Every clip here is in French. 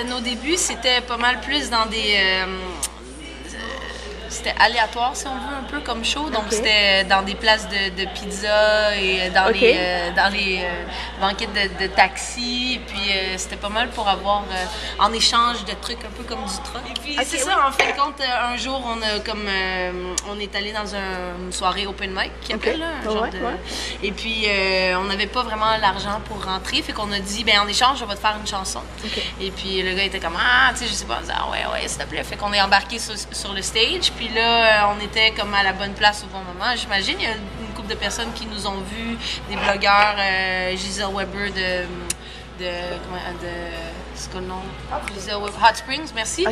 Nos débuts, c'était pas mal plus dans des... c'était aléatoire, si on veut, un peu comme show. Donc, c'était dans des places de pizza et dans les banquettes de taxi. Puis, c'était pas mal pour avoir en échange de trucs un peu comme du troc. Et puis, c'est ça, en fin de compte, un jour, on est allé dans une soirée open mic, qui appelle, là, un genre de... Et puis, on n'avait pas vraiment l'argent pour rentrer. Fait qu'on a dit, ben en échange, on va te faire une chanson. Et puis, le gars était comme, tu sais, je sais pas, ouais, s'il te plaît. Fait qu'on est embarqué sur le stage. Puis là, on était comme à la bonne place au bon moment. J'imagine, il y a une couple de personnes qui nous ont vus, des blogueurs, Giselle Weber c'est quoi le nom? Giselle Weber, Hot Springs, merci.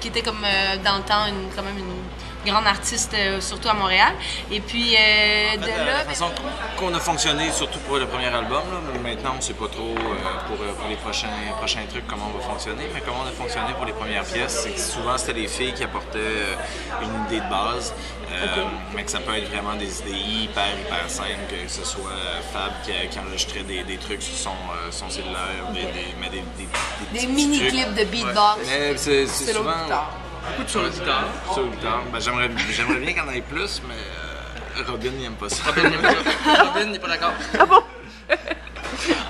Qui était comme dans le temps quand même une grande artiste, surtout à Montréal. Et puis de là... La façon qu'on a fonctionné, surtout pour le premier album, là, maintenant on ne sait pas trop pour les prochains trucs comment on va fonctionner, mais comment on a fonctionné pour les premières pièces, c'est que souvent c'était les filles qui apportaient une idée de base, mais que ça peut être vraiment des idées hyper simples, que ce soit Fab qui enregistrait des trucs sur son cellulaire, des mini-clips de beatbox. Mais c'est souvent... Beaucoup de sur le guitare. Sur le guitare. Ben, j'aimerais bien qu'il y en ait plus, mais Robin, il aime pas ça. Robin n'est pas d'accord. Ah bon?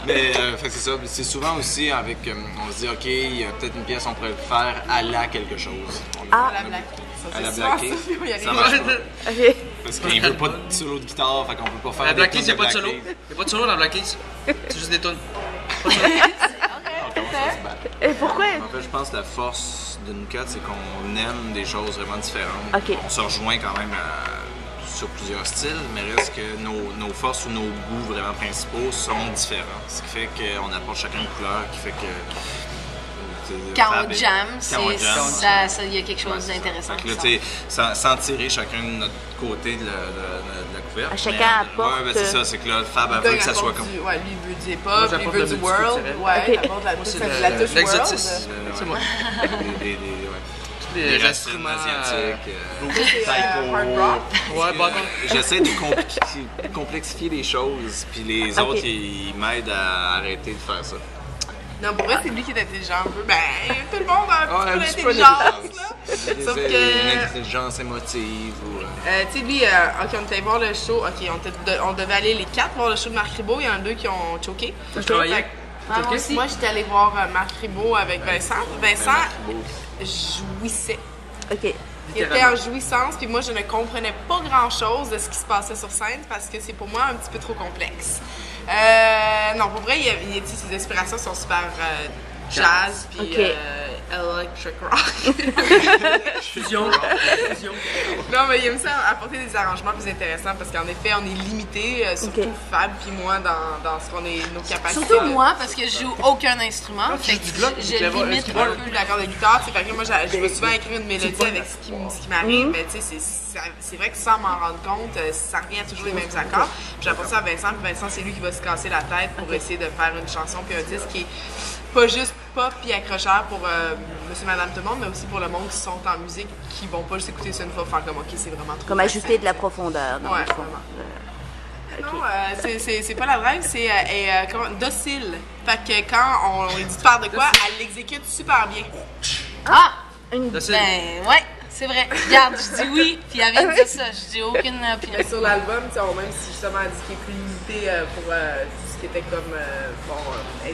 Mais c'est ça. C'est souvent aussi avec... on se dit, OK, il y a peut-être une pièce, on pourrait le faire à la quelque chose. À la Black Keys. Ça marche pas. Parce qu'il veut pas de solo de guitare, fait qu'on peut pas faire la Black Keys, il n'y a pas de solo. Il n'y a pas de solo dans la Black Keys. C'est juste des tunes. Et pourquoi? En fait, je pense que la force de nous quatre, c'est qu'on aime des choses vraiment différentes. On se rejoint quand même sur plusieurs styles, mais reste que nos forces ou nos goûts vraiment principaux sont différents. Ce qui fait qu'on apporte chacun une couleur qui fait que... Quand on jam, il y a quelque chose d'intéressant. Sans tirer chacun de notre côté de la couverture. Chacun apporte... Ouais, c'est ça, c'est que là, Fab veut que ça soit comme... Ouais, lui il veut du hip-hop, lui il veut du world. Ouais, t'apportes la touche world. C'est moi. Des instruments asiatiques, hard rock. Ouais, j'essaie de complexifier les choses, puis les autres, ils m'aident à arrêter de faire ça. Non, pour vrai, c'est lui qui est intelligent un peu. Ben, tout le monde a un petit peu d'intelligence, là. Sauf que... Une intelligence émotive ou... tu sais, lui, OK, on était allé voir le show. OK, on devait aller les 4 voir le show de Marc Ribot. Il y en a 2 qui ont choqué. Moi, j'étais allée voir Marc Ribot avec Vincent. Vincent jouissait. Il était en jouissance, puis moi, je ne comprenais pas grand-chose de ce qui se passait sur scène parce que c'est pour moi un petit peu trop complexe. Non, pour vrai, ses inspirations sont super jazz, puis electric rock. Fusion. Non, mais il aime ça apporter des arrangements plus intéressants parce qu'en effet, on est limité, surtout Fab puis moi, dans ce qu'on est, nos capacités. Surtout moi, parce que je joue aucun instrument. Fait que je limite un peu l'accord de guitare. Fait que moi, je vais souvent écrire une mélodie avec ce qui m'arrive, mais tu sais, c'est vrai que sans m'en rendre compte, ça revient à toujours les mêmes accords. Puis j'apporte ça à Vincent, puis Vincent, c'est lui qui va se casser la tête pour essayer de faire une chanson puis un disque qui est pas juste pop puis accrocheur pour monsieur, madame, tout le monde, mais aussi pour le monde qui sont en musique, qui vont pas juste écouter ça une fois faire comme OK, c'est vraiment trop. Comme ajouter de la profondeur dans le fond. Non, c'est pas la drive, c'est docile. Fait que quand on lui dit de faire de quoi, elle l'exécute super bien. Docile. Ben, ouais. C'est vrai. Regarde, je dis oui, puis elle vient de dire ça. Je dis aucune opinion. Sur l'album, même si justement elle dit qu'il est plus limité pour tout ce qui était comme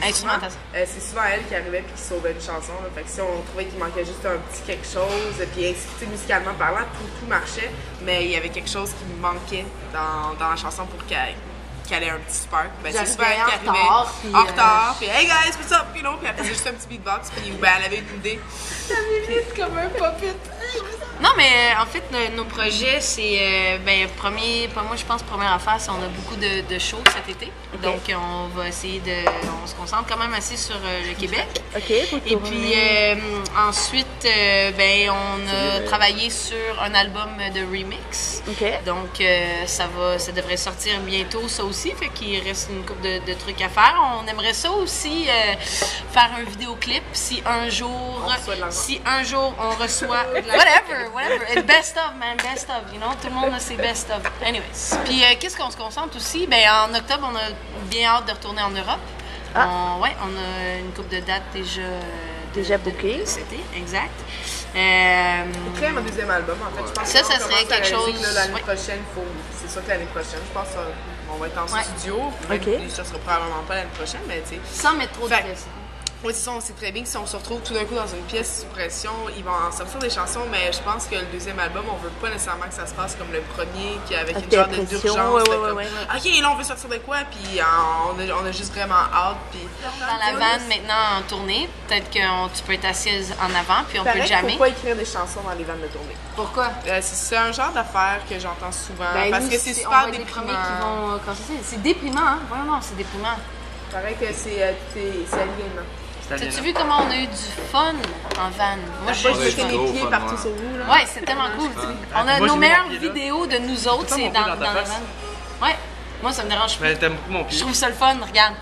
instrumentation. C'est souvent elle qui arrivait puis qui sauvait une chanson. Là. Fait que si on trouvait qu'il manquait juste un petit quelque chose, puis musicalement parlant, tout marchait, mais il y avait quelque chose qui manquait dans la chanson pour qu'elle ait un petit spark. Ben, c'est souvent elle qui arrivait en retard, puis hey guys, what's up, puis après c'est juste un petit beatbox, puis elle avait une idée. Elle vite comme un pop-it. Non, mais en fait, nos projets, c'est, moi je pense, première affaire, c'est on a beaucoup de shows cet été. Donc, on va essayer on se concentre quand même assez sur le Québec. Et puis, ensuite, on a travaillé sur un album de remix. Donc, ça devrait sortir bientôt, ça aussi. Fait qu'il reste une couple de trucs à faire. On aimerait ça aussi, faire un vidéoclip si un jour on reçoit whatever, best of, man, best of, you know, tout le monde a ses best of. Anyways. Puis qu'est-ce qu'on se concentre aussi? Ben en octobre, on a bien hâte de retourner en Europe. On a une couple de dates déjà bookées. C'était, exact. Pour créer mon deuxième album, en fait, je pense ça serait quelque chose. L'année prochaine, c'est sûr que l'année prochaine, je pense qu'on va être en studio. Même ça sera probablement pas l'année prochaine, mais tu sais. Sans mettre trop de pression. Oui, c'est ça, on sait très bien que si on se retrouve tout d'un coup dans une pièce sous pression, ils vont en sortir des chansons, mais je pense que le deuxième album, on veut pas nécessairement que ça se passe comme le premier, avec une genre d'urgence. OK, là, on veut sortir de quoi, puis on a juste vraiment hâte. Puis... Dans la vanne, maintenant, en tournée, peut-être que tu peux être assise en avant, puis on peut jamais. Faut pas écrire des chansons dans les vannes de tournée. Pourquoi? C'est un genre d'affaire que j'entends souvent, parce que c'est super déprimant. C'est déprimant, hein? Vraiment, c'est déprimant. Il paraît que c'est aliénant. T'as-tu vu comment on a eu du fun en van? Moi, je mettais mes pieds partout sur vous. Là. Ouais, c'est tellement cool. On a nos meilleures vidéos de nous autres, c'est dans la van. Ouais, moi ça me dérange pas. Mais t'aimes beaucoup mon pied. Je trouve ça le fun, regarde.